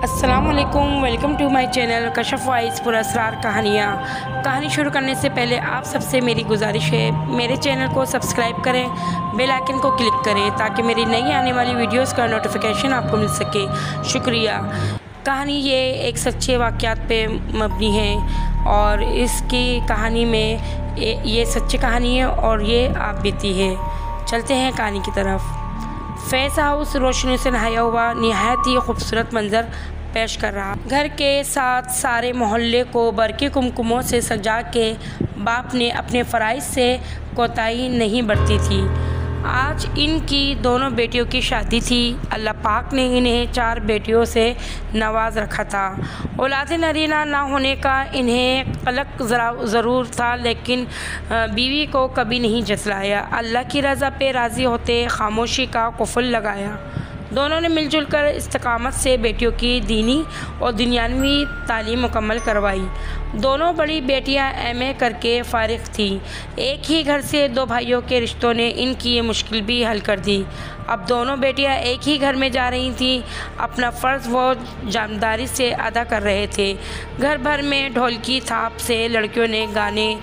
अस्सलामुअलैकुम, welcome to my channel Kashaf wise पुरअसरार कहानियाँ। कहानी शुरू करने से पहले आप सबसे मेरी गुजारिश है, मेरे चैनल को सब्सक्राइब करें, बेल आइकन को क्लिक करें ताकि मेरी नई आने वाली वीडियोस का नोटिफिकेशन आपको मिल सके। शुक्रिया। कहानी ये एक सच्चे वाक़यात पे मबनी है और इसकी कहानी में ये सच्ची कहानी है और ये आप बीती है। चलते हैं कहानी की तरफ। फैज़ हाउस रोशनी से नहाया हुआ निहायत ही खूबसूरत मंजर पेश कर रहा। घर के साथ सारे मोहल्ले को बरक़ी कुमकुमों से सजा के बाप ने अपने फ़राइज़ से कोताही नहीं बरती थी। आज इनकी दोनों बेटियों की शादी थी। अल्लाह पाक ने इन्हें 4 बेटियों से नवाज रखा था। औलाद नरीना ना होने का इन्हें क़लक़ ज़रूर था, लेकिन बीवी को कभी नहीं जतलाया। अल्लाह की रज़ा पे राज़ी होते खामोशी का कुफल लगाया। दोनों ने मिलजुल कर इस्तिकामत से बेटियों की दीनी और दुनियावी तालीम मुकम्मल करवाई। दोनों बड़ी बेटियां एमए करके फ़ारिग थीं। एक ही घर से 2 भाइयों के रिश्तों ने इनकी ये मुश्किल भी हल कर दी। अब दोनों बेटियां एक ही घर में जा रही थीं। अपना फ़र्ज़ वो जानदारी से अदा कर रहे थे। घर भर में ढोल की थाप से लड़कियों ने गाने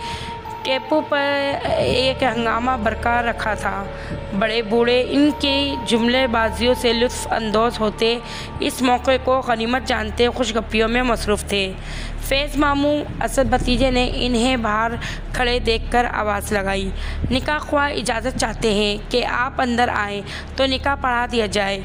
टेपों पर एक हंगामा बरकरार रखा था। बड़े बूढ़े इनकी जुमलेबाजियों से लुत्फ़ अंदोज़ होते, इस मौके को गनीमत जानते खुशगप्पियों में मसरूफ़ थे। फैज़ मामू असद भतीजे ने इन्हें बाहर खड़े देखकर आवाज़ लगाई। निकाह ख्वाह इजाज़त चाहते हैं कि आप अंदर आएँ तो निकाह पढ़ा दिया जाए।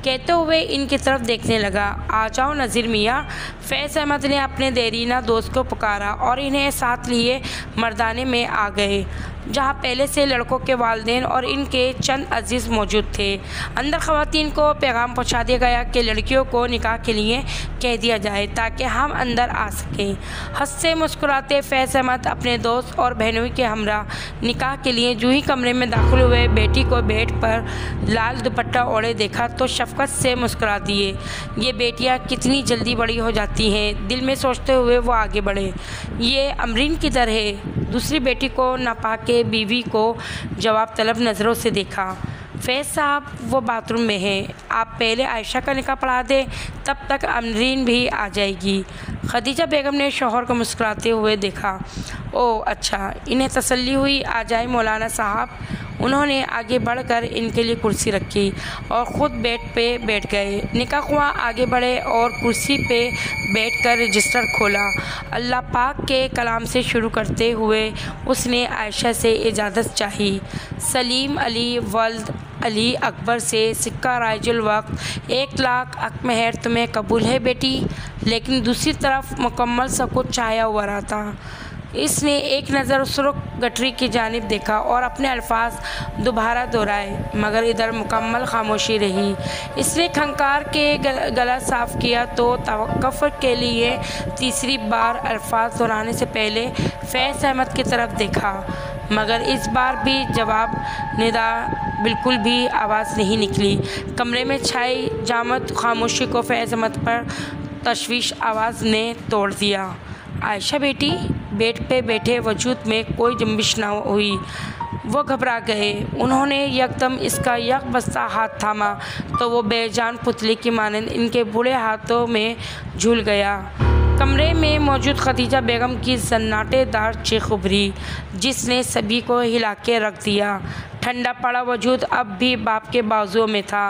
कहते हुए इनकी तरफ देखने लगा। आ जाओ नज़ीर मियाँ। फैज़ अहमद ने अपने देरीना दोस्त को पुकारा और इन्हें साथ लिए मर्दाने में आ गए, जहाँ पहले से लड़कों के वालिदैन और इनके चंद अजीज़ मौजूद थे। अंदर ख़वातीन को पैगाम पहुँचा दिया गया कि लड़कियों को निकाह के लिए कह दिया जाए ताकि हम अंदर आ सकें। हंसते मुस्कुराते फैज़ अहमद अपने दोस्त और बहनों के हमरा निकाह के लिए जूही कमरे में दाखिल हुए, बेटी को बेड पर लाल दुपट्टा ओढ़े देखा तो शफ़क़त से मुस्कुरा दिए। ये बेटियाँ कितनी जल्दी बड़ी हो जाती हैं, दिल में सोचते हुए वो आगे बढ़े। ये अमरीन किधर है? दूसरी बेटी को नापाके बीवी को जवाब तलब नज़रों से देखा। फैज़ साहब वो बाथरूम में है, आप पहले आयशा का निकाह पढ़ा दें, तब तक अमरीन भी आ जाएगी। खदीजा बेगम ने शौहर को मुस्कुराते हुए देखा। ओह अच्छा, इन्हें तसल्ली हुई। आ जाए मौलाना साहब। उन्होंने आगे बढ़कर इनके लिए कुर्सी रखी और ख़ुद बेड पे बैठ गए। निकाह ख्वाह आगे बढ़े और कुर्सी पे बैठकर रजिस्टर खोला। अल्लाह पाक के कलाम से शुरू करते हुए उसने आयशा से इजाज़त चाही। सलीम अली वल्द अली अकबर से सिक्का राइजुल वक्त 1 लाख अकमहर तुम्हें कबूल है बेटी। लेकिन दूसरी तरफ मुकम्मल सकूत छाया हुआ रहा था। इसने एक नज़र सुर्ख गठरी की जानिब देखा और अपने अल्फाज दोबारा दोहराए, मगर इधर मुकम्मल खामोशी रही। इसने खंकार के गला साफ़ किया तो तवक्कुफ़ के लिए तीसरी बार अल्फाज दोहराने से पहले फैज़ अहमद की तरफ देखा, मगर इस बार भी जवाब निदा बिल्कुल भी आवाज़ नहीं निकली। कमरे में छाई जामद खामोशी को फैज़ अहमद पर तशवीश आवाज़ ने तोड़ दिया। आयशा बेटी। बेड पे बैठे वजूद में कोई जंबिश न हुई। वो घबरा गए। उन्होंने यकदम इसका यकबस्ता हाथ थामा तो वो बेजान पुतली की मानंद इनके बूढ़े हाथों में झूल गया। कमरे में मौजूद खदीजा बेगम की सन्नाटेदार चीख उभरी, जिसने सभी को हिला के रख दिया। ठंडा पड़ा वजूद अब भी बाप के बाजुओं में था।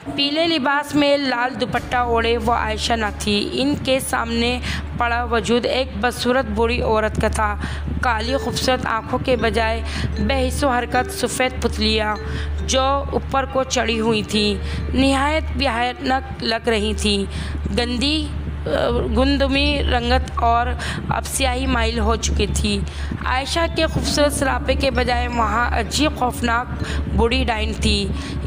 पीले लिबास में लाल दुपट्टा ओढ़े वो आयशा न थी। इनके सामने पड़ा वजूद एक बदसूरत बूढ़ी औरत का था। काली खूबसूरत आँखों के बजाय बेहिस्सो हरकत सफ़ेद पुतलियाँ जो ऊपर को चढ़ी हुई थी निहायत भयानक लग रही थी। गंदी गुंदमी रंगत और अब स्याही माइल हो चुकी थी। आयशा के खूबसूरत सरापे के बजाय वहाँ अजीब खौफनाक बूढ़ी डाइन थी।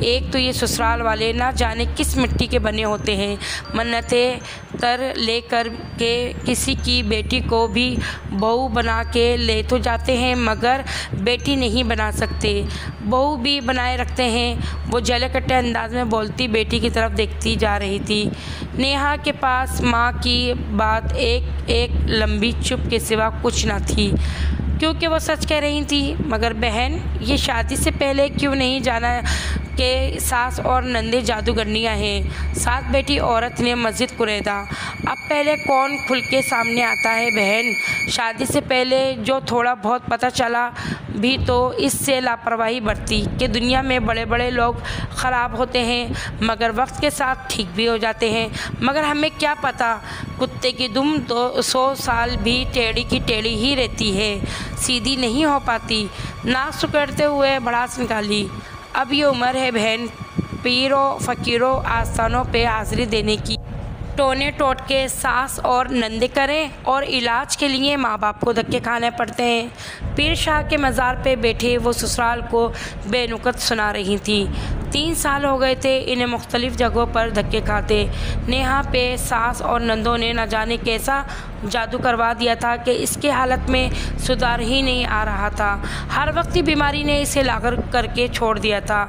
एक तो ये ससुराल वाले ना जाने किस मिट्टी के बने होते हैं, मन्नतें तर लेकर के किसी की बेटी को भी बहू बना के ले तो जाते हैं मगर बेटी नहीं बना सकते, बहू भी बनाए रखते हैं। वो जले कट्टे अंदाज में बोलती बेटी की तरफ देखती जा रही थी। नेहा के पास माँ की बात एक एक लंबी चुप के सिवा कुछ न थी, क्योंकि वो सच कह रही थी। मगर बहन, ये शादी से पहले क्यों नहीं जाना के सास और नंदे जादूगरनियाँ हैं। साथ बैठी औरत ने मस्जिद कुरेदा। अब पहले कौन खुल के सामने आता है बहन? शादी से पहले जो थोड़ा बहुत पता चला भी तो इससे लापरवाही बरती कि दुनिया में बड़े बड़े लोग ख़राब होते हैं मगर वक्त के साथ ठीक भी हो जाते हैं। मगर हमें क्या पता, कुत्ते की दुम तो 100 साल भी टेढ़ी की टेढ़ी ही रहती है, सीधी नहीं हो पाती। नाक सुकड़ते हुए भड़ास निकाली। अब ये उम्र है बहन पीरों फ़कीरों आस्थानों पे हाज़िरी देने की। टोने टोटके सास और नंदे करें और इलाज के लिए माँ बाप को धक्के खाने पड़ते हैं। पीर शाह के मज़ार पे बैठे वो ससुराल को बेनुकत सुना रही थी। 3 साल हो गए थे इन्हें मुख्तलिफ़ जगहों पर धक्के खाते। नेहा पे सास और नंदों ने न जाने कैसा जादू करवा दिया था कि इसके हालत में सुधार ही नहीं आ रहा था। हर वक्त की बीमारी ने इसे लागर करके छोड़ दिया था।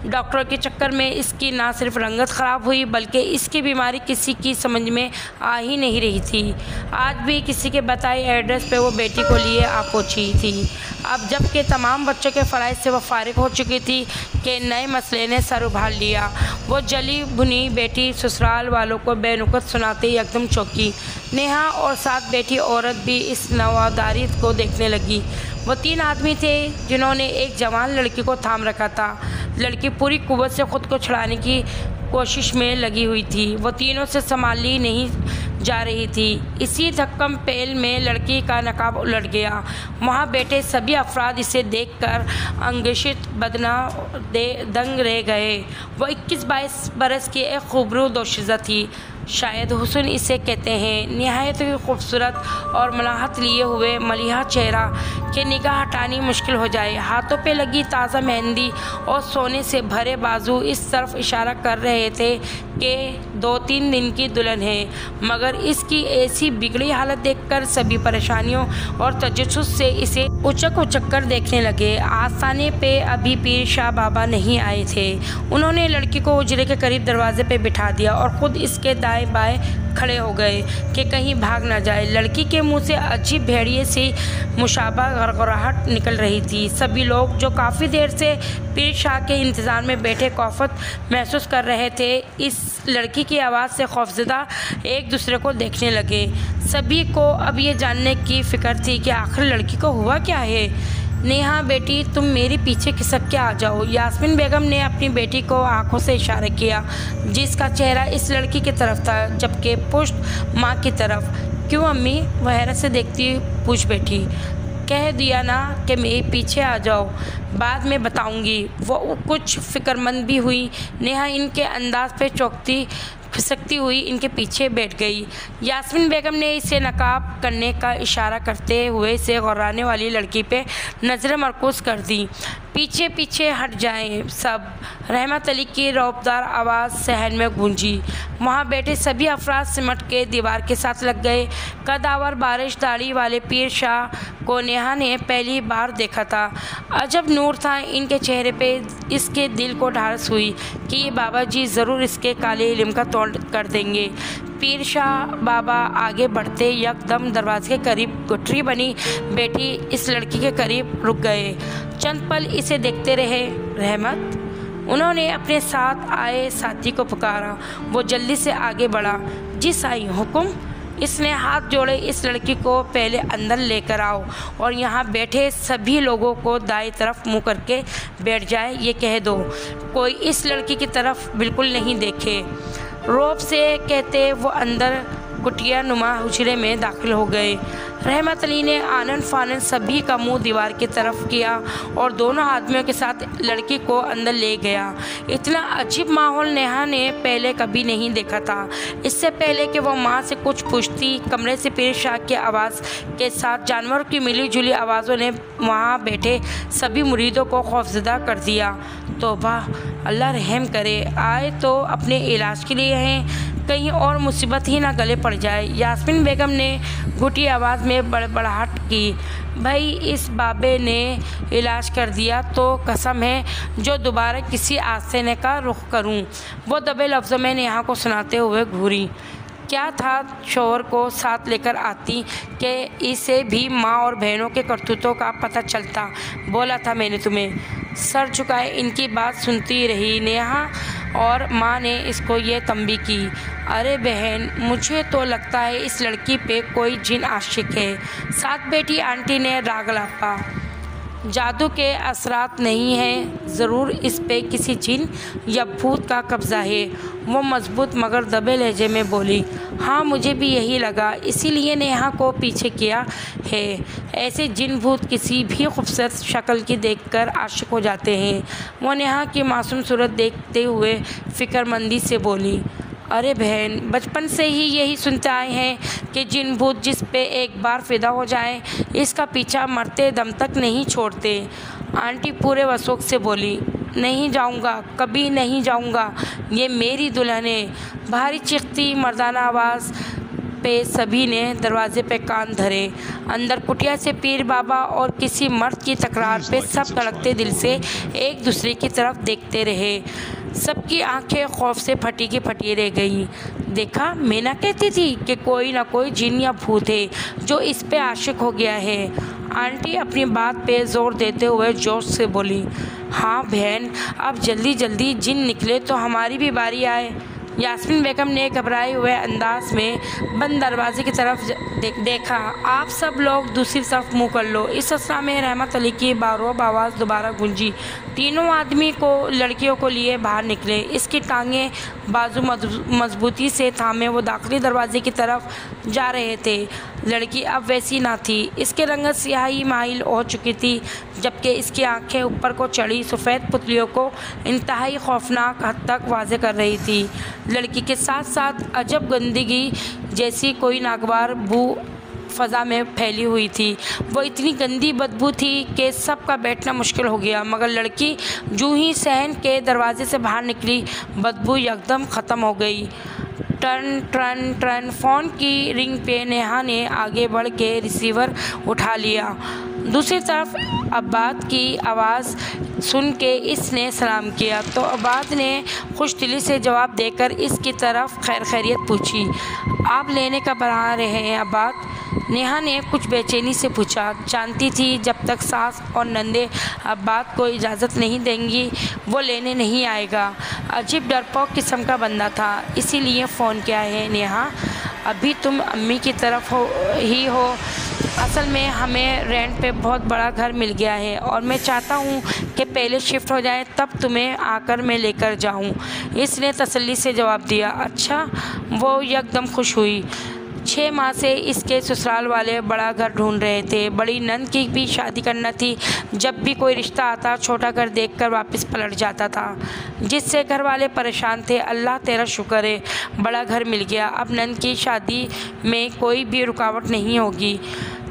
डॉक्टर के चक्कर में इसकी ना सिर्फ रंगत ख़राब हुई बल्कि इसकी बीमारी किसी की समझ में आ ही नहीं रही थी। आज भी किसी के बताए एड्रेस पे वो बेटी को लिए आ पहुँची थी। अब जबकि तमाम बच्चों के फ़राइज़ से वो फारिग हो चुकी थी कि नए मसले ने सर उभार लिया। वो जली भुनी बेटी ससुराल वालों को बेनुकत सुनाते ही एकदम चौंकी। नेहा और साथ बैठी औरत भी इस नवादारी को देखने लगी। वो 3 आदमी थे जिन्होंने एक जवान लड़की को थाम रखा था। लड़की पूरी कुव्वत से ख़ुद को छुड़ाने की कोशिश में लगी हुई थी। वो तीनों से संभाली नहीं जा रही थी। इसी धक्कम पेल में लड़की का नकाब उलट गया। वहाँ बैठे सभी अफराद इसे देखकर अंगशित बदना दंग रह गए। वो 21-22 बरस की एक खूबरू दोशीज़ा थी। शायद हुस्न इसे कहते हैं। निहायत ही खूबसूरत और मलाहत लिए हुए मलिहा चेहरा के निगाह हटानी मुश्किल हो जाए। हाथों पे लगी ताज़ा मेहंदी और सोने से भरे बाजू इस तरफ इशारा कर रहे थे कि 2-3 दिन की दुल्हन है। मगर इसकी ऐसी बिगड़ी हालत देखकर सभी परेशानियों और तजस्सुस से इसे उचक उचक कर देखने लगे। आस्थाने पे अभी पीर शाह बाबा नहीं आए थे। उन्होंने लड़की को उजरे के करीब दरवाजे पे बिठा दिया और ख़ुद इसके दाएं बाएं खड़े हो गए कि कहीं भाग ना जाए। लड़की के मुंह से अजीब भेड़िए सी मुशाबा गड़गड़ाहट निकल रही थी। सभी लोग जो काफ़ी देर से पीर शाह के इंतज़ार में बैठे खौफत महसूस कर रहे थे, इस लड़की की आवाज़ से खौफज़दा एक दूसरे को देखने लगे। सभी को अब ये जानने की फ़िक्र थी कि आखिर लड़की को हुआ क्या है। नेहा बेटी तुम मेरे पीछे खिसक के आ जाओ। यास्मीन बेगम ने अपनी बेटी को आंखों से इशारा किया जिसका चेहरा इस लड़की की तरफ था जबकि पुश्त माँ की तरफ। क्यों अम्मी? वह हैरत से देखती पूछ बैठी। कह दिया ना कि मेरे पीछे आ जाओ, बाद में बताऊंगी। वो कुछ फ़िक्रमंद भी हुई। नेहा इनके अंदाज पे चौंकती खिसकती हुई इनके पीछे बैठ गई। यास्मीन बेगम ने इसे नकाब करने का इशारा करते हुए इसे गौराने वाली लड़की पे नज़र मरकूज़ कर दी। पीछे पीछे हट जाएं सब। रहमत अली की रौबदार आवाज़ सहन में गूंजी। वहाँ बैठे सभी अफराद सिमट के दीवार के साथ लग गए। कदावर बारिश दाढ़ी वाले पीर शाह को नेहा ने पहली बार देखा था। अजब नूर था इनके चेहरे पे। इसके दिल को ढारस हुई कि ये बाबा जी ज़रूर इसके काले इल्म का तोड़ कर देंगे। पीर शाह बाबा आगे बढ़ते यकदम दरवाजे के करीब गुठरी बनी बैठी इस लड़की के करीब रुक गए। चंद पल इसे देखते रहे। रहमत, उन्होंने अपने साथ आए साथी को पुकारा। वो जल्दी से आगे बढ़ा। जी साईं, हुक्म। इसने हाथ जोड़े। इस लड़की को पहले अंदर लेकर आओ और यहाँ बैठे सभी लोगों को दाएं तरफ मुँह करके बैठ जाए, ये कह दो। कोई इस लड़की की तरफ बिल्कुल नहीं देखे। रौब से कहते वो अंदर कुटिया नुमा हुजरे में दाखिल हो गए। रहमत अली ने आनन फानन सभी का मुंह दीवार की तरफ किया और दोनों आदमियों के साथ लड़की को अंदर ले गया। इतना अजीब माहौल नेहा ने पहले कभी नहीं देखा था। इससे पहले कि वो माँ से कुछ पूछती, कमरे से पीर शाह की आवाज़ के साथ जानवरों की मिली जुली आवाज़ों ने वहाँ बैठे सभी मुरीदों को खौफज़दा कर दिया। तौबा, अल्लाह रहम करे। आए तो अपने इलाज के लिए हैं, कहीं और मुसीबत ही ना गले पड़ जाए। यास्मीन बेगम ने घुटी आवाज़ में बड़बड़ाहट की। भाई, इस बाबे ने इलाज कर दिया तो कसम है जो दोबारा किसी आस्तीने का रुख करूं। वो दबे लफ्ज़ों में नेहा को सुनाते हुए घूरी। क्या था शोहर को साथ लेकर आती कि इसे भी माँ और बहनों के करतूतों का पता चलता। बोला था मैंने तुम्हें। सर झुकाए इनकी बात सुनती रही। नेहा और माँ ने इसको ये तंबी की, अरे बहन, मुझे तो लगता है इस लड़की पे कोई जिन आशिक है। साथ बैठी आंटी ने राग लापा, जादू के असरात नहीं है, ज़रूर इस पे किसी जिन या भूत का कब्ज़ा है। वो मजबूत मगर दबे लहजे में बोली, हाँ मुझे भी यही लगा, इसीलिए नेहा को पीछे किया है। ऐसे जिन भूत किसी भी खूबसूरत शक्ल की देखकर आशिक हो जाते हैं। वो नेहा की मासूम सूरत देखते हुए फ़िक्रमंदी से बोली, अरे बहन, बचपन से ही यही सुनते आए हैं कि जिन भूत जिस पे एक बार फिदा हो जाए इसका पीछा मरते दम तक नहीं छोड़ते। आंटी पूरे वसोक से बोली, नहीं जाऊंगा, कभी नहीं जाऊंगा, ये मेरी दुल्हन है। भारी चीखती मर्दाना आवाज़ पे सभी ने दरवाजे पे कान धरे। अंदर कुटिया से पीर बाबा और किसी मर्द की तकरार पे सब धड़कते दिल से एक दूसरे की तरफ देखते रहे। सबकी आंखें खौफ से फटी की फटी रह गईं। देखा, मैं ना कहती थी कि कोई ना कोई जिन या भूत है जो इस पे आशिक हो गया है। आंटी अपनी बात पे जोर देते हुए जोश से बोली, हाँ बहन, अब जल्दी जल्दी जिन निकले तो हमारी भी बारी आए। यास्मीन बेगम ने घबराए हुए अंदाज में बंद दरवाजे की तरफ देखा। आप सब लोग दूसरी तरफ मुंह कर लो। इस असरा में रहमत अली की बारोब आवाज़ दोबारा गूंजी। तीनों आदमी को लड़कियों को लिए बाहर निकले। इसकी टांगें बाजू मजबूती से थामे वो दाखिली दरवाजे की तरफ जा रहे थे। लड़की अब वैसी ना थी। इसके रंगत स्याही माइल हो चुकी थी, जबकि इसकी आंखें ऊपर को चढ़ी सफ़ेद पुतलियों को इंतहाई खौफनाक हद तक वाज़े कर रही थी। लड़की के साथ साथ अजब गंदगी जैसी कोई नागवार बू फ़ज़ा में फैली हुई थी। वो इतनी गंदी बदबू थी कि सबका बैठना मुश्किल हो गया। मगर लड़की जूँ ही सहन के दरवाजे से बाहर निकली, बदबू एकदम ख़त्म हो गई। टर्न टर्न टर्न फ़ोन की रिंग पे नेहा ने आगे बढ़ के रिसीवर उठा लिया। दूसरी तरफ अब्बाद की आवाज़ सुन के इसने सलाम किया तो अब्बाद ने खुशदिली से जवाब देकर इसकी तरफ खैर खैरियत पूछी। आप लेने का बना रहे हैं अब्बाद? नेहा ने कुछ बेचैनी से पूछा। जानती थी जब तक सास और नंदे अब्बाद को इजाज़त नहीं देंगी वो लेने नहीं आएगा। अजीब डरपोक किस्म का बंदा था, इसीलिए फ़ोन किया है। नेहा, अभी तुम अम्मी की तरफ हो। असल में हमें रेंट पे बहुत बड़ा घर मिल गया है और मैं चाहता हूँ कि पहले शिफ्ट हो जाए, तब तुम्हें आकर मैं लेकर जाऊँ। इसने तसल्ली से जवाब दिया। अच्छा, वो एकदम खुश हुई। 6 माह से इसके ससुराल वाले बड़ा घर ढूंढ रहे थे। बड़ी नंद की भी शादी करना थी। जब भी कोई रिश्ता आता छोटा घर देखकर वापस पलट जाता था, जिससे घर वाले परेशान थे। अल्लाह तेरा शुक्र है, बड़ा घर मिल गया। अब नंद की शादी में कोई भी रुकावट नहीं होगी।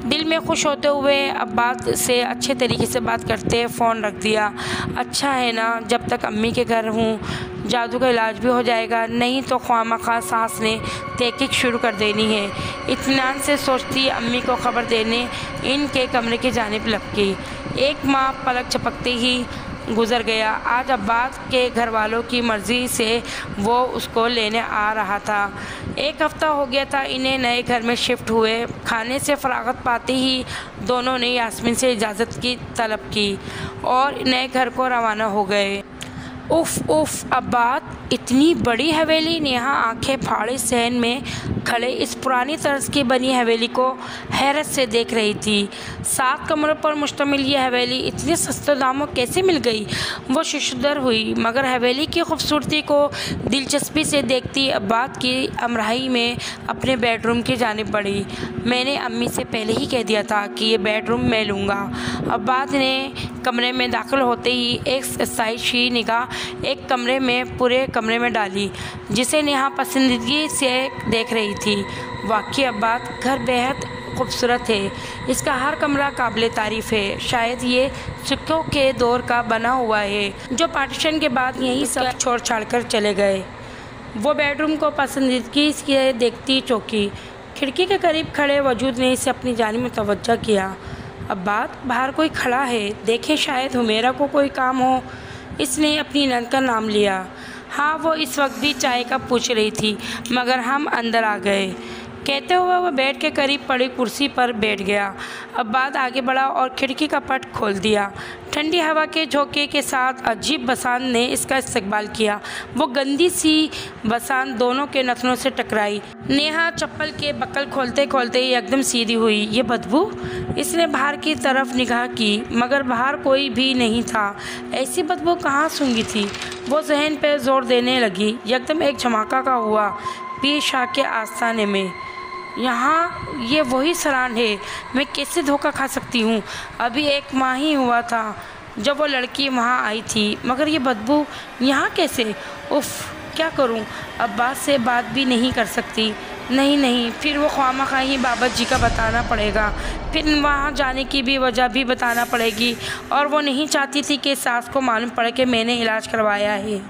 दिल में खुश होते हुए अब्बाद से अच्छे तरीके से बात करते फ़ोन रख दिया। अच्छा है ना, जब तक अम्मी के घर हूँ जादू का इलाज भी हो जाएगा, नहीं तो ख्वामखा सास ने तहकीक शुरू कर देनी है। इत्मीनान से सोचती अम्मी को ख़बर देने इनके कमरे की जानिब लपकी। 1 माह पलक झपकते ही गुज़र गया। आज अब्बाद के घर वालों की मर्ज़ी से वो उसको लेने आ रहा था। 1 हफ़्ता हो गया था इन्हें नए घर में शिफ्ट हुए। खाने से फरागत पाते ही दोनों ने यास्मीन से इजाज़त की तलब की और नए घर को रवाना हो गए। उफ़ उफ़, अब्बाद, इतनी बड़ी हवेली। नेहा आंखें फाड़े सहन में खड़े इस पुरानी तर्ज की बनी हवेली को हैरत से देख रही थी। 7 कमरों पर मुश्तमिल ये हवेली इतने सस्ते दामों कैसे मिल गई? वो शुशदर हुई, मगर हवेली की खूबसूरती को दिलचस्पी से देखती अब्बाद की अमराही में अपने बेडरूम की जानिब बढ़ी। मैंने अम्मी से पहले ही कह दिया था कि ये बेडरूम मैं लूँगा। अब्बाद ने कमरे में दाखिल होते ही एक साइशी निगाह एक कमरे में पूरे कमरे में डाली, जिसे नेहा पसंदीदगी से देख रही थी। वाकई अब्बाद, घर बेहद खूबसूरत है। इसका हर कमरा काबिल तारीफ़ है। शायद ये सिक्कों के दौर का बना हुआ है, जो पार्टीशन के बाद यहीं सब छोड़ छाड़ कर चले गए। वो बेडरूम को पसंदीदगी से देखती चौंकी। खिड़की के करीब खड़े वजूद ने इसे अपनी जानिब मुतवज्जह किया। अब्बाद, बाहर कोई खड़ा है, देखे शायद हुमेरा को कोई काम हो। इसने अपनी नंद का नाम लिया। हाँ, वो इस वक्त भी चाय का पूछ रही थी, मगर हम अंदर आ गए। कहते हुए वह बेड के करीब पड़ी कुर्सी पर बैठ गया। अब्बास आगे बढ़ा और खिड़की का पट खोल दिया। ठंडी हवा के झोंके के साथ अजीब बसात ने इसका इस्तकबाल किया। वो गंदी सी बसात दोनों के नथनों से टकराई। नेहा चप्पल के बक्कल खोलते खोलते एकदम सीधी हुई। ये बदबू? इसने बाहर की तरफ निगाह की, मगर बाहर कोई भी नहीं था। ऐसी बदबू कहाँ सूंघी थी? वो जहन पे जोर देने लगी। एकदम एक धमाका का हुआ पीर शाह के आस्थाने में। यहाँ ये वही सरान है। मैं कैसे धोखा खा सकती हूँ? अभी 1 माह ही हुआ था जब वो लड़की वहाँ आई थी, मगर ये बदबू यहाँ कैसे? उफ़, क्या करूँ? अब्बास से बात भी नहीं कर सकती। नहीं, फिर वो ख्वामखा ही बाबा जी का बताना पड़ेगा। फिर वहाँ जाने की भी वजह भी बताना पड़ेगी। और वो नहीं चाहती थी कि सास को मालूम पड़े कि मैंने इलाज करवाया है।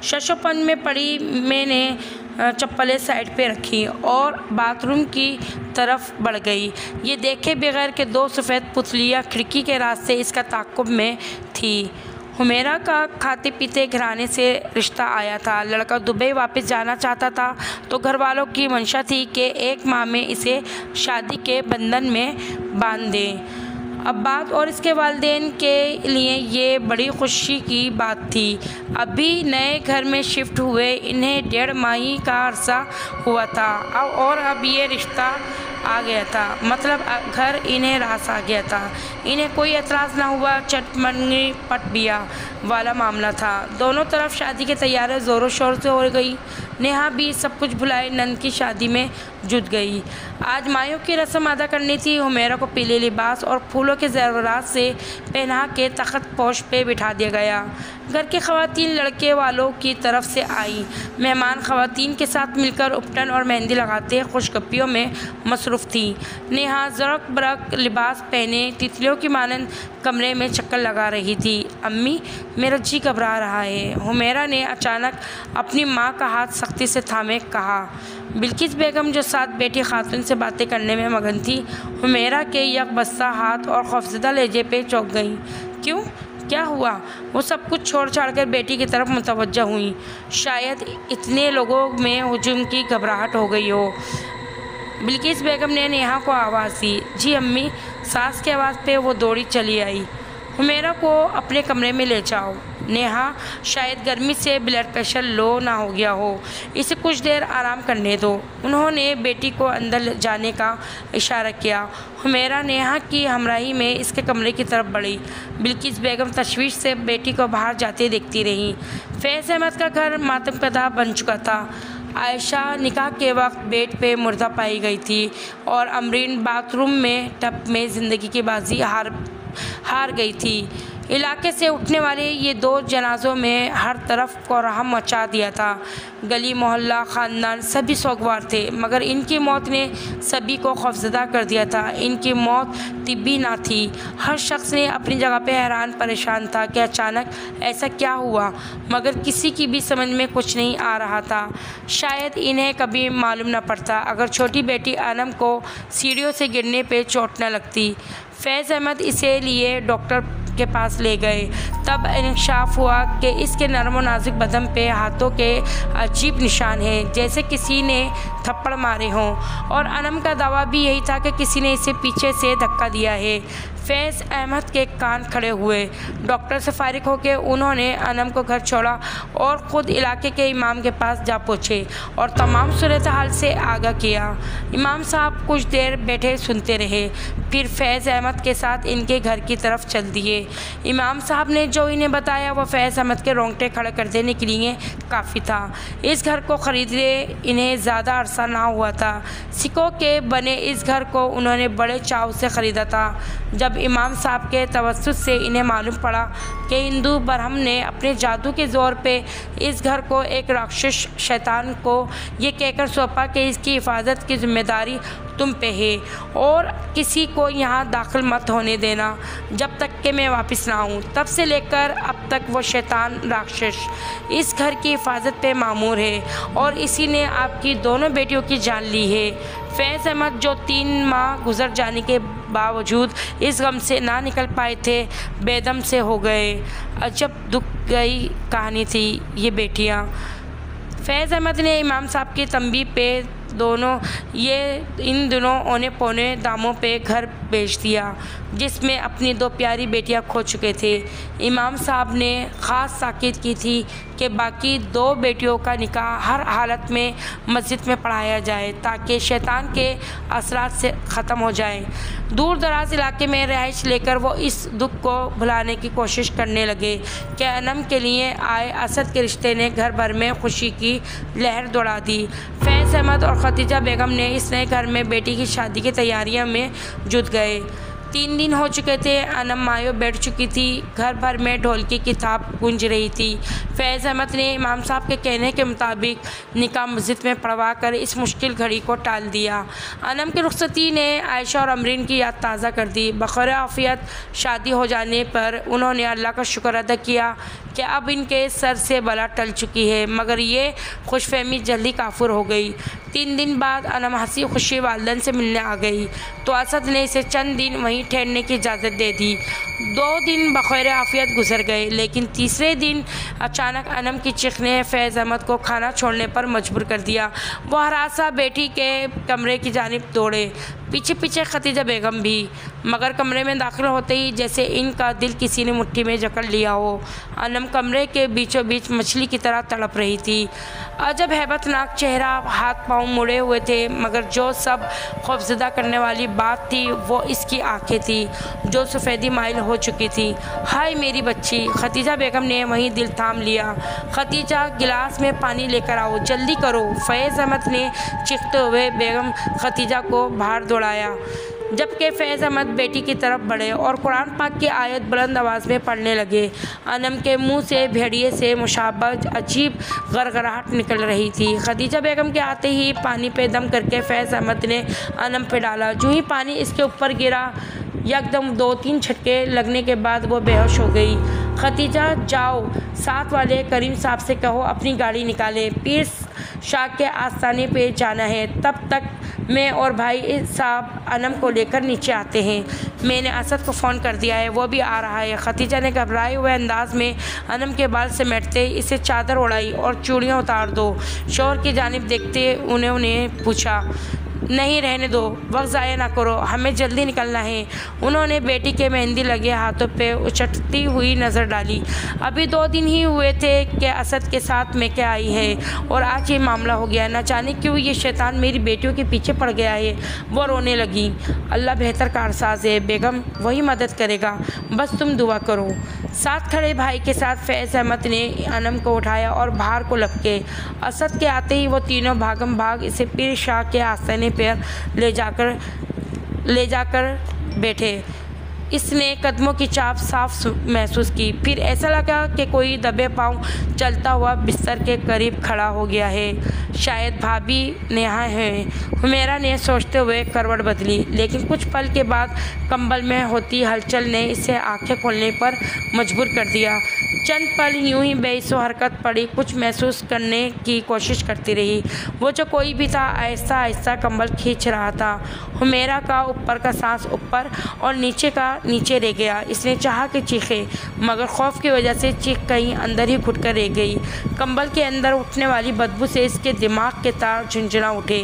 शशोपन में पड़ी मैंने चप्पलें साइड पे रखी और बाथरूम की तरफ बढ़ गई। ये देखे बगैर के 2 सफ़ेद पुतलियाँ खिड़की के रास्ते इसका ताक़ुब में थी। हुमैरा का खाते पीते घराने से रिश्ता आया था। लड़का दुबई वापस जाना चाहता था, तो घर वालों की मंशा थी कि 1 माह में इसे शादी के बंधन में बांध दें। अब्बास और इसके वालिदैन के लिए ये बड़ी खुशी की बात थी। अभी नए घर में शिफ्ट हुए इन्हें 1.5 माह का अरसा हुआ था और अब ये रिश्ता आ गया था। मतलब घर इन्हें रास आ गया था। इन्हें कोई एतराज़ ना हुआ। चटमंगी पट बिया वाला मामला था। दोनों तरफ शादी की तैयारियां ज़ोरों शोर से हो गई। नेहा भी सब कुछ भुलाए नंद की शादी में जुट गई। आज मायों की रस्म अदा करनी थी। हुमैरा को पीले लिबास और फूलों के ज़ेवरात से पहना के तख्त पोश पे बिठा दिया गया। घर की ख़वातीन लड़के वालों की तरफ से आई। मेहमान ख़वातीन के साथ मिलकर उपटन और मेहंदी लगाते खुशगप्पियों में मसरूफ़ थी। नेहा ज़रक बरक लिबास पहने तितलियों की मानंद कमरे में चक्कर लगा रही थी। अम्मी, मेरा जी घबरा रहा है। हुमैरा ने अचानक अपनी माँ का हाथ सख्ती से थामे कहा। बिल्किस बेगम जो साथ बैठी खातून से बातें करने में मगन थी, हुमैरा के यकबस्ता हाथ और खौफजदा लहजे पे चौंक गईं। क्यों? क्या हुआ? वो सब कुछ छोड़ छाड़ कर बेटी की तरफ मुतवज्जा हुई। शायद इतने लोगों में हुजूम की घबराहट हो गई हो। बिल्किस बेगम ने नेहा को आवाज़ दी। जी अम्मी। सास की आवाज़ पे वो दौड़ी चली आई। हुमैरा को अपने कमरे में ले जाओ। नेहा, शायद गर्मी से ब्लड प्रेशर लो ना हो गया हो, इसे कुछ देर आराम करने दो। उन्होंने बेटी को अंदर जाने का इशारा किया। हुमैरा नेहा की हमराही में इसके कमरे की तरफ बढ़ी। बिल्किस बेगम तशवीश से बेटी को बाहर जाते देखती रहीं। फैज़ अहमद का घर मातमकदा बन चुका था। आयशा निकाह के वक्त बेड पे मुर्दा पाई गई थी और अमरीन बाथरूम में टब में ज़िंदगी की बाजी हार गई थी। इलाके से उठने वाले ये 2 जनाज़ों में हर तरफ कोहराम मचा दिया था। गली मोहल्ला ख़ानदान सभी सोगवार थे, मगर इनकी मौत ने सभी को खौफजदा कर दिया था। इनकी मौत तिब्बी ना थी। हर शख्स ने अपनी जगह पे हैरान परेशान था कि अचानक ऐसा क्या हुआ, मगर किसी की भी समझ में कुछ नहीं आ रहा था। शायद इन्हें कभी मालूम न पड़ता अगर छोटी बेटी अनम को सीढ़ियों से गिरने पे चोट न लगती। फैज़ अहमद इसे लिए डॉक्टर के पास ले गए। तब इंकशाफ हुआ कि इसके नरम व नाजुक बदन पे हाथों के अजीब निशान हैं, जैसे किसी ने थप्पड़ मारे हों। और अनम का दावा भी यही था कि किसी ने इसे पीछे से धक्का दिया है। फैज़ अहमद के कान खड़े हुए। डॉक्टर से फारिग होकर उन्होंने अनम को घर छोड़ा और ख़ुद इलाके के इमाम के पास जा पहुँचे और तमाम सूरत हाल से आगाह किया। इमाम साहब कुछ देर बैठे सुनते रहे, फिर फैज़ अहमद के साथ इनके घर की तरफ चल दिए। इमाम साहब ने जो इन्हें बताया वह फैज़ अहमद के रोंगटे खड़े कर देने के लिए काफ़ी था। इस घर को ख़रीदे इन्हें ज़्यादा अरसा ना हुआ था। सिक्कों के बने इस घर को उन्होंने बड़े चाव से ख़रीदा था। जब इमाम साहब के तवस्सुत से इन्हें मालूम पड़ा कि हिंदू बरहम ने अपने जादू के ज़ोर पे इस घर को एक राक्षस शैतान को ये कहकर सौंपा कि इसकी हिफाजत की जिम्मेदारी तुम पे है और किसी को यहाँ दाखिल मत होने देना जब तक कि मैं वापस ना आऊँ। तब से लेकर अब तक वो शैतान राक्षस इस घर की हिफाजत पे मामूर है और इसी ने आपकी दोनों बेटियों की जान ली है। फैज़ अहमद जो 3 माह गुजर जाने के बावजूद इस गम से ना निकल पाए थे, बेदम से हो गए। अजब दुख गई कहानी थी ये बेटियाँ। फैज़ अहमद ने इमाम साहब की तंबीह पे इन दोनों औने पौने दामों पे घर बेच दिया, जिसमें अपनी 2 प्यारी बेटियां खो चुके थे। इमाम साहब ने ख़ास ताकीद की थी कि बाकी 2 बेटियों का निकाह हर हालत में मस्जिद में पढ़ाया जाए ताकि शैतान के असरात से ख़त्म हो जाए। दूर दराज इलाके में रहाइश लेकर वो इस दुख को भुलाने की कोशिश करने लगे कि अनम के लिए आए असद के रिश्ते ने घर भर में खुशी की लहर दौड़ा दी। फैज़ अहमद और खदीजा बेगम ने इस नए घर में बेटी की शादी की तैयारियों में जुट गए। 3 दिन हो चुके थे, अनम मायो बैठ चुकी थी, घर भर में ढोलकी की थाप गूंज रही थी। फैज़ अहमद ने इमाम साहब के कहने के मुताबिक निकाह मस्जिद में पढ़वा कर इस मुश्किल घड़ी को टाल दिया। अनम की रुखसती ने आयशा और अमरीन की याद ताज़ा कर दी। बखैर आफियत शादी हो जाने पर उन्होंने अल्लाह का शुक्र अदा किया कि अब इनके सर से बला टल चुकी है, मगर ये खुशफहमी जल्दी काफुर हो गई। 3 दिन बाद अनम हंसी खुशी वालिदैन से मिलने आ गई तो असद ने इसे चंद दिन वहीं ठहरने की इजाज़त दे दी। 2 दिन बखैर आफियत गुजर गए, लेकिन तीसरे दिन अचानक अनम की चीख ने फैज़ अहमद को खाना छोड़ने पर मजबूर कर दिया। वो हरासा बेटी के कमरे की जानिब दौड़े, पीछे पीछे खदीजा बेगम भी, मगर कमरे में दाखिल होते ही जैसे इनका दिल किसी ने मुट्ठी में जकड़ लिया हो। अनम कमरे के बीचों बीच मछली की तरह तड़प रही थी। अजब हैबतनाक चेहरा, हाथ पाँव मुड़े हुए थे, मगर जो सब खौफजदा करने वाली बात थी वो इसकी आंखें थी जो सफ़ेदी माइल हो चुकी थी। हाय मेरी बच्ची, खदीजा बेगम ने वहीं दिल थाम लिया। खदीजा गिलास में पानी लेकर आओ, जल्दी करो। फैज़ अहमद ने चीखते हुए बेगम खदीजा को बाहर दौड़ाया, जबकि फैज़ अहमद बेटी की तरफ बढ़े और कुरान पाक की आयत बुलंद आवाज़ में पढ़ने लगे। अनम के मुंह से भेड़िए से मुशाबह अजीब गरगराहट निकल रही थी। खदीजा बेगम के आते ही पानी पे दम करके फैज़ अहमद ने अनम पे डाला। जो ही पानी इसके ऊपर गिरा, यकदम 2-3 झटके लगने के बाद वो बेहोश हो गई। खदीजा, जाओ साथ वाले करीम साहब से कहो अपनी गाड़ी निकाले, पीर शाह के आस्थाने पे जाना है। तब तक मैं और भाई साहब अनम को लेकर नीचे आते हैं। मैंने असद को फ़ोन कर दिया है, वो भी आ रहा है। खदीजा ने घबराए हुए अंदाज में अनम के बाल समेटते इसे चादर उड़ाई और चूड़ियाँ उतार दो। शोहर की जानिब देखते उन्होंने पूछा, नहीं रहने दो, वक्त ज़ाया ना करो, हमें जल्दी निकलना है। उन्होंने बेटी के मेहंदी लगे हाथों पे उछटती हुई नज़र डाली। अभी 2 दिन ही हुए थे कि असद के साथ मैके आई है और आज ये मामला हो गया। न जाने क्यों ये शैतान मेरी बेटियों के पीछे पड़ गया है। वो रोने लगी। अल्लाह बेहतर कारसाज है बेगम, वही मदद करेगा, बस तुम दुआ करो। साथ खड़े भाई के साथ फैज़ अहमद ने अनम को उठाया और बाहर को लपके। असद के आते ही वो तीनों भागम भाग इसे पीर शाह के आस्थाने पर ले जाकर बैठे। इसने कदमों की चाप साफ महसूस की। फिर ऐसा लगा कि कोई दबे पांव चलता हुआ बिस्तर के करीब खड़ा हो गया है। शायद भाभी नेहा है, हुमैरा ने सोचते हुए करवट बदली, लेकिन कुछ पल के बाद कंबल में होती हलचल ने इसे आंखें खोलने पर मजबूर कर दिया। चंद पल यूं ही बेइसो हरकत पड़ी, कुछ महसूस करने की कोशिश करती रही। वो जो कोई भी था आहिस्ता आहिस्ता कंबल खींच रहा था। हुमैरा का ऊपर का सांस ऊपर और नीचे का नीचे रह गया। इसने चाहा कि चीखे, मगर खौफ की वजह से चीख कहीं अंदर ही घुट कर रह गई। कंबल के अंदर उठने वाली बदबू से इसके दिमाग के तार झुंझुना उठे,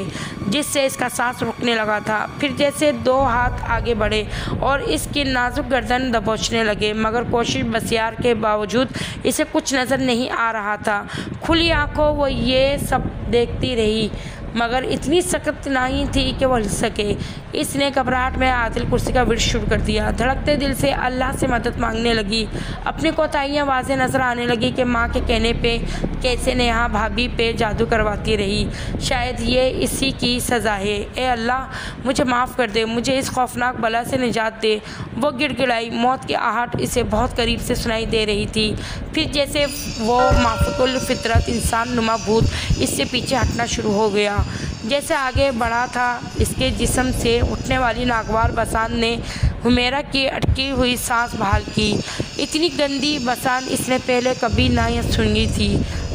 जिससे इसका सांस रुकने लगा था। फिर जैसे 2 हाथ आगे बढ़े और इसकी नाजुक गर्दन दबोचने लगे, मगर कोशिश बसियार के बावजूद इसे कुछ नज़र नहीं आ रहा था। खुली आंखों वो ये सब देखती रही, मगर इतनी सख्त नहीं थी कि वह हिल सके। इसने घबराहट में आदिल कुर्सी का विर्द शुरू कर दिया। धड़कते दिल से अल्लाह से मदद मांगने लगी। अपनी कोताहियाँ वाज़ेह नज़र आने लगी कि माँ के कहने पे कैसे नेहा भाभी पे जादू करवाती रही। शायद ये इसी की सज़ा है। ए अल्लाह, मुझे माफ़ कर दे, मुझे इस खौफनाक बला से निजात दे। वो गिड़गिड़ाई। मौत की आहट इसे बहुत करीब से सुनाई दे रही थी। फिर जैसे वो माफुकुल फितरत इंसान नुमा भूत इससे पीछे हटना शुरू हो गया। जैसे आगे बढ़ा था, इसके जिस्म से उठने वाली नागवार बसान ने हुमैरा की अटकी हुई सांस बहाल की। इतनी गंदी बसान इसने पहले कभी ना सुनी थी,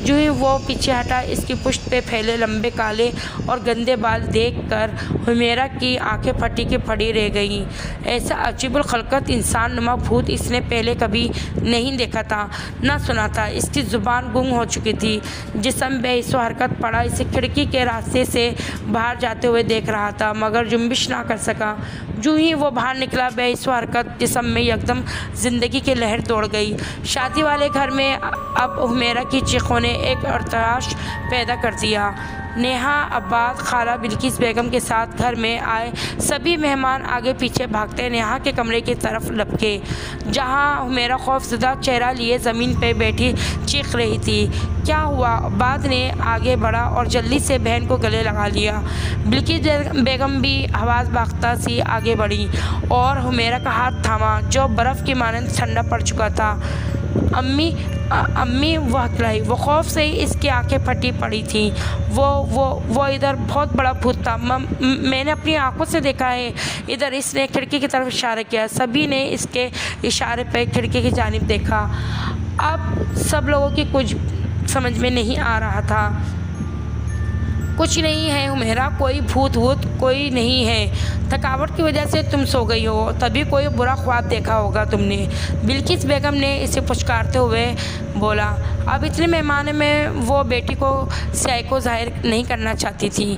जो ही वो पीछे हटा, इसकी पुश्त पे फैले लंबे काले और गंदे बाल देखकर हुमैरा की आंखें फटी की फटी रह गईं। ऐसा अजीबुल खलकत इंसान नुमा भूत इसने पहले कभी नहीं देखा था, न सुना था। इसकी ज़ुबान गुंग हो चुकी थी, जिस्म बेहिस्सो हरकत पड़ा इसे खिड़की के रास्ते से बाहर जाते हुए देख रहा था, मगर जुम्बिश ना कर सका। जो ही वो बाहर निकला, बेहिस्सो हरकत जिस्म में एकदम ज़िंदगी की लहर दौड़ गई। शादी वाले घर में अब हुमैरा की चीखों ने एक अर्तआश पैदा कर दिया। नेहा, अब्बास, खाला बिल्किस बेगम के साथ घर में आए सभी मेहमान आगे पीछे भागते नेहा के कमरे की तरफ लपके, जहां हुमैरा खौफज़दा चेहरा लिए ज़मीन पर बैठी चीख रही थी। क्या हुआ? अब्बास ने आगे बढ़ा और जल्दी से बहन को गले लगा लिया। बिल्किस बेगम भी आवाज़ बाख्ता सी आगे बढ़ी और हुमैरा का हाथ थामा, जो बर्फ़ की मानंद ठंडा पड़ चुका था। अम्मी वह हकलाई। वो खौफ से इसकी आंखें फटी पड़ी थीं। वो इधर बहुत बड़ा भूत था। मैंने अपनी आंखों से देखा है इधर। इसने खिड़की की तरफ इशारा किया। सभी ने इसके इशारे पर खिड़की की जानिब देखा। अब सब लोगों की कुछ समझ में नहीं आ रहा था। कुछ नहीं है हुमैरा, कोई भूत वूत कोई नहीं है। थकावट की वजह से तुम सो गई हो, तभी कोई बुरा ख्वाब देखा होगा तुमने, बिल्किस बेगम ने इसे पुचकारते हुए बोला। अब इतने मेहमानों में वो बेटी को स्याही को जाहिर नहीं करना चाहती थी।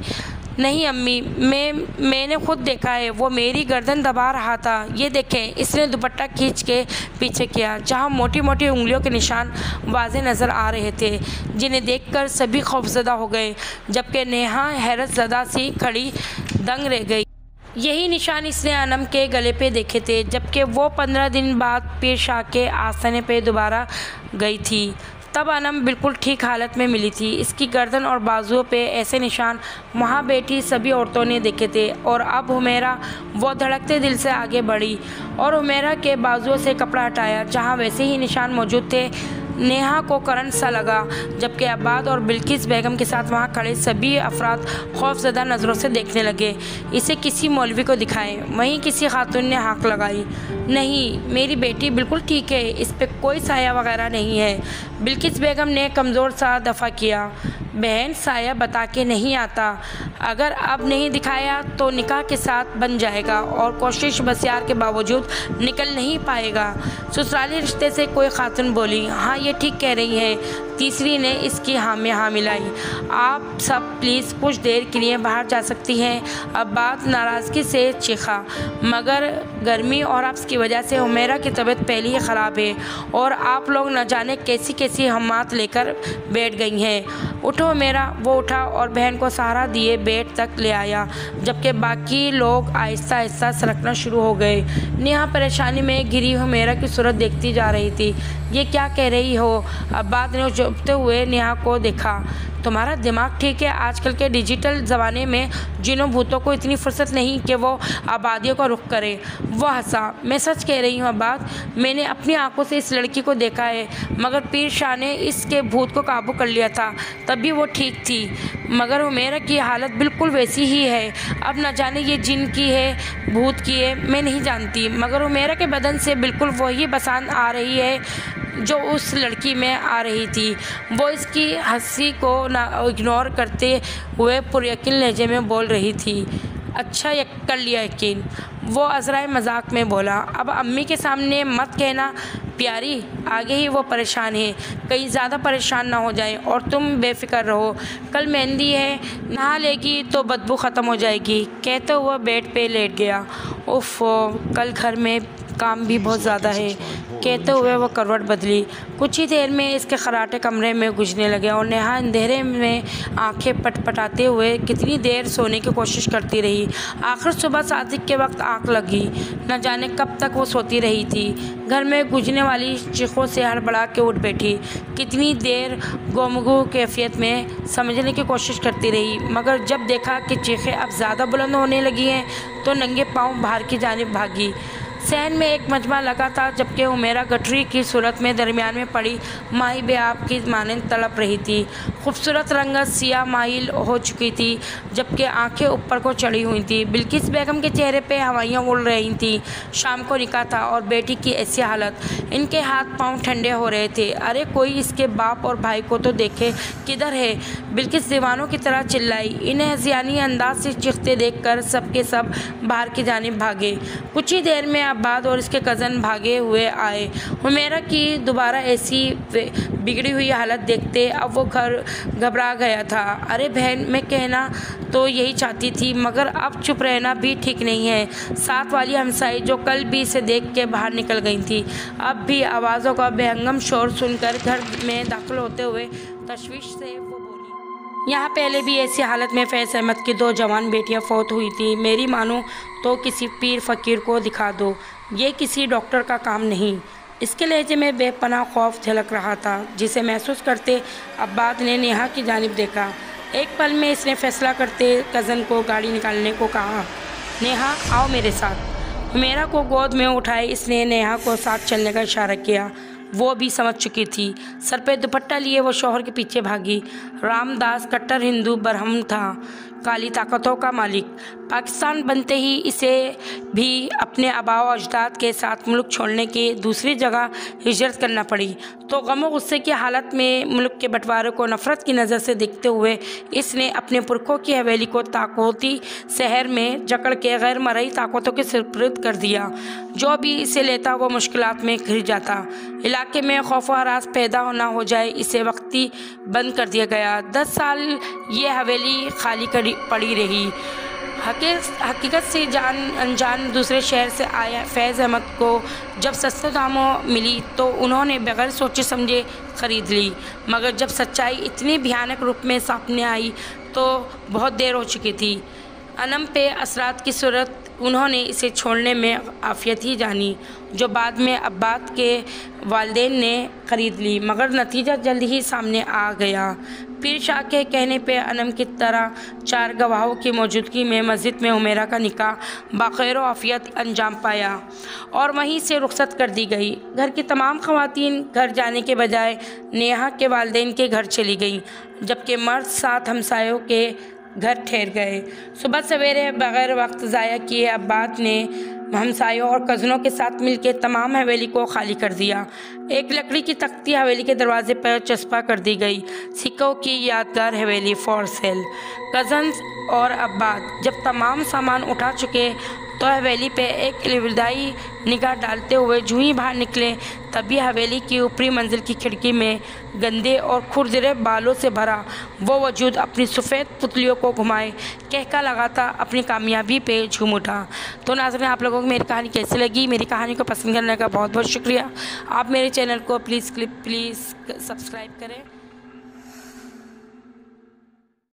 नहीं अम्मी, मैंने खुद देखा है, वो मेरी गर्दन दबा रहा था। ये देखें। इसने दुपट्टा खींच के पीछे किया, जहाँ मोटी मोटी उंगलियों के निशान वाज़े नज़र आ रहे थे, जिन्हें देखकर सभी खौफज़दा हो गए, जबकि नेहा हैरत ज़दा सी खड़ी दंग रह गई। यही निशान इसने अनम के गले पे देखे थे, जबकि वो 15 दिन बाद पीर शाह के आस्थाने पे दोबारा गई थी। तब अनम बिल्कुल ठीक हालत में मिली थी। इसकी गर्दन और बाजुओं पे ऐसे निशान वहाँ बैठी सभी औरतों ने देखे थे। और अब हुमैरा वो धड़कते दिल से आगे बढ़ी और हुमैरा के बाजुओं से कपड़ा हटाया, जहाँ वैसे ही निशान मौजूद थे। नेहा को करंट सा लगा, जबकि अब्बास और बिल्किस बेगम के साथ वहाँ खड़े सभी अफराद खौफज़दा नज़रों से देखने लगे। इसे किसी मौलवी को दिखाएं। वहीं किसी खातून ने हाक लगाई। नहीं, मेरी बेटी बिल्कुल ठीक है, इस पर कोई साया वगैरह नहीं है। बिल्किस बेगम ने कमज़ोर सा दफ़ा किया। बहन, साया बता के नहीं आता। अगर अब नहीं दिखाया तो निकाह के साथ बन जाएगा और कोशिश बसियार के बावजूद निकल नहीं पाएगा। ससुराली रिश्ते से कोई खातून बोली। हाँ, ये ठीक कह रही है। तीसरी ने इसकी हाँ में हाँ मिलाई। आप सब प्लीज़ कुछ देर के लिए बाहर जा सकती हैं, अब्बास नाराज़गी से चीखा। मगर गर्मी और अब्स की वजह से हुमैरा की तबीयत पहले ही ख़राब है और आप लोग न जाने कैसी कैसी हम्मात लेकर बैठ गई हैं। उठो हुमैरा। वो उठा और बहन को सहारा दिए बेड तक ले आया, जबकि बाकी लोग आहिस्ता आहिस्ता सरकना शुरू हो गए। नेहा परेशानी में घिरी हुमैरा की सूरत देखती जा रही थी। ये क्या कह रही हो? अब्बास ने चुपते हुए नेहा को देखा। तुम्हारा दिमाग ठीक है? आजकल के डिजिटल ज़माने में जिनों भूतों को इतनी फुर्सत नहीं कि वो आबादियों का रुख करे। वो हंसा। मैं सच कह रही हूँ अब्बास, मैंने अपनी आंखों से इस लड़की को देखा है, मगर पीर शाह ने इसके भूत को काबू कर लिया था, तभी वो ठीक थी। मगर हुमैरा की हालत बिल्कुल वैसी ही है। अब न जाने ये जिन की है, भूत की है, मैं नहीं जानती, मगर हुमैरा के बदन से बिल्कुल वही बसात आ रही है जो उस लड़की में आ रही थी। वो इसकी हंसी को इग्नोर करते हुए पुरयकीन लहजे में बोल रही थी। अच्छा, कर लिया यकीन, वो अज़राए मजाक में बोला। अब अम्मी के सामने मत कहना प्यारी, आगे ही वो परेशान है, कहीं ज़्यादा परेशान ना हो जाए। और तुम बेफिक्र रहो, कल मेहंदी है, नहा लेगी तो बदबू ख़त्म हो जाएगी। कहते हुए बेड पे लेट गया। उफ, कल घर में काम भी बहुत ज़्यादा है, कहते हुए वो करवट बदली। कुछ ही देर में इसके खराटे कमरे में गुजरने लगे और नेहा अंधेरे में आंखें पटपटाते हुए कितनी देर सोने की कोशिश करती रही। आखिर सुबह सादिक के वक्त आंख लगी। न जाने कब तक वो सोती रही थी। घर में गुजरने वाली चीखों से हड़बड़ा के उठ बैठी। कितनी देर गोमगू कैफियत में समझने की कोशिश करती रही, मगर जब देखा कि चीखें अब ज़्यादा बुलंद होने लगी हैं तो नंगे पाँव बाहर की जानिब भागी। सहन में एक मजमा लगा था, जबकि हुमैरा गठरी की सूरत में दरमियान में पड़ी माही बेआब की मानंद तड़प रही थी। खूबसूरत रंगत सियाह माइल हो चुकी थी, जबकि आंखें ऊपर को चढ़ी हुई थी। बिल्किस बेगम के चेहरे पे हवाइयाँ उड़ रही थीं। शाम को निकाह था और बेटी की ऐसी हालत, इनके हाथ पांव ठंडे हो रहे थे। अरे कोई इसके बाप और भाई को तो देखे, किधर है? बिल्किस दीवानों की तरह चिल्लाई। इन्हें हज़ियानी अंदाज से चीखते देखकर सबके सब बाहर की जानिब भागे। कुछ ही देर में अब्बाद और इसके कज़न भागे हुए आए। हुमैरा की दोबारा ऐसी बिगड़ी हुई हालत देखते अब वो घर घबरा गया था। अरे बहन, मैं कहना तो यही चाहती थी, मगर अब चुप रहना भी ठीक नहीं है। साथ वाली हमसाई जो कल भी इसे देख के बाहर निकल गई थी, अब भी आवाज़ों का बेहंगम शोर सुनकर घर में दाखिल होते हुए तशवीश से वो बोली, यहाँ पहले भी ऐसी हालत में फैज़ अहमद की 2 जवान बेटियाँ फौत हुई थी। मेरी मानो तो किसी पीर फ़कीर को दिखा दो, ये किसी डॉक्टर का काम नहीं। इसके लहजे में बेपनाह खौफ झलक रहा था, जिसे महसूस करते अब्बाद ने नेहा की जानिब देखा। एक पल में इसने फैसला करते कज़न को गाड़ी निकालने को कहा। नेहा, आओ मेरे साथ। हुमैरा को गोद में उठाए इसने नेहा को साथ चलने का इशारा किया। वो भी समझ चुकी थी। सर पे दुपट्टा लिए वो शौहर के पीछे भागी। रामदास कट्टर हिंदू बरहम था, काली ताकतों का मालिक। पाकिस्तान बनते ही इसे भी अपने आबाओ अजदाद के साथ मुल्क छोड़ने की दूसरी जगह हिजरत करना पड़ी, तो गम गुस्से की हालत में मुल्क के बंटवारे को नफ़रत की नज़र से देखते हुए इसने अपने पुरखों की हवेली को ताकूती शहर में जकड़ के गैर मरई ताकतों के सुपुर्द कर दिया। जो भी इसे लेता वो मुश्किलात में घिर जाता। इलाके में खौफ व हरास पैदा ना हो जाए, इसे वक्ती बंद कर दिया गया। 10 साल ये हवेली खाली पड़ी रही। हकीकत से जान अनजान दूसरे शहर से आया फैज़ अहमद को जब सस्ते दामों मिली तो उन्होंने बगैर सोचे समझे ख़रीद ली, मगर जब सच्चाई इतनी भयानक रूप में सामने आई तो बहुत देर हो चुकी थी। अनम पे असरात की सूरत उन्होंने इसे छोड़ने में आफियत ही जानी, जो बाद में अब्बाद के वालिदैन ने ख़रीद ली, मगर नतीजा जल्द ही सामने आ गया। पीर शाह के कहने पे अनम की तरह 4 गवाहों की मौजूदगी में मस्जिद में हुमैरा का निकाह बाखैर आफियत अंजाम पाया और वहीं से रुखसत कर दी गई। घर की तमाम ख़वातीन घर जाने के बजाय नेहा के वालिदैन के घर चली गईं, जबकि मर्द साथ हमसायों के घर ठहर गए। सुबह सवेरे बग़ैर वक्त ज़ाया किए अब्बाद ने हमसायों और कज़नों के साथ मिलकर तमाम हवेली को खाली कर दिया। एक लकड़ी की तख्ती हवेली के दरवाजे पर चस्पा कर दी गई। सिक्कों की यादगार हवेली फॉर सेल। कज़न्स और अब्बाद जब तमाम सामान उठा चुके तो हवेली पे एक अलविदाई निगाह डालते हुए जूं ही बाहर निकले, तभी हवेली की ऊपरी मंजिल की खिड़की में गंदे और खुरदरे बालों से भरा वो वजूद अपनी सफ़ेद पुतलियों को घुमाए कहका लगाता अपनी कामयाबी पे झूम उठा। तो नाज़रीन, आप लोगों को मेरी कहानी कैसी लगी? मेरी कहानी को पसंद करने का बहुत बहुत शुक्रिया। आप मेरे चैनल को प्लीज़ सब्सक्राइब करें।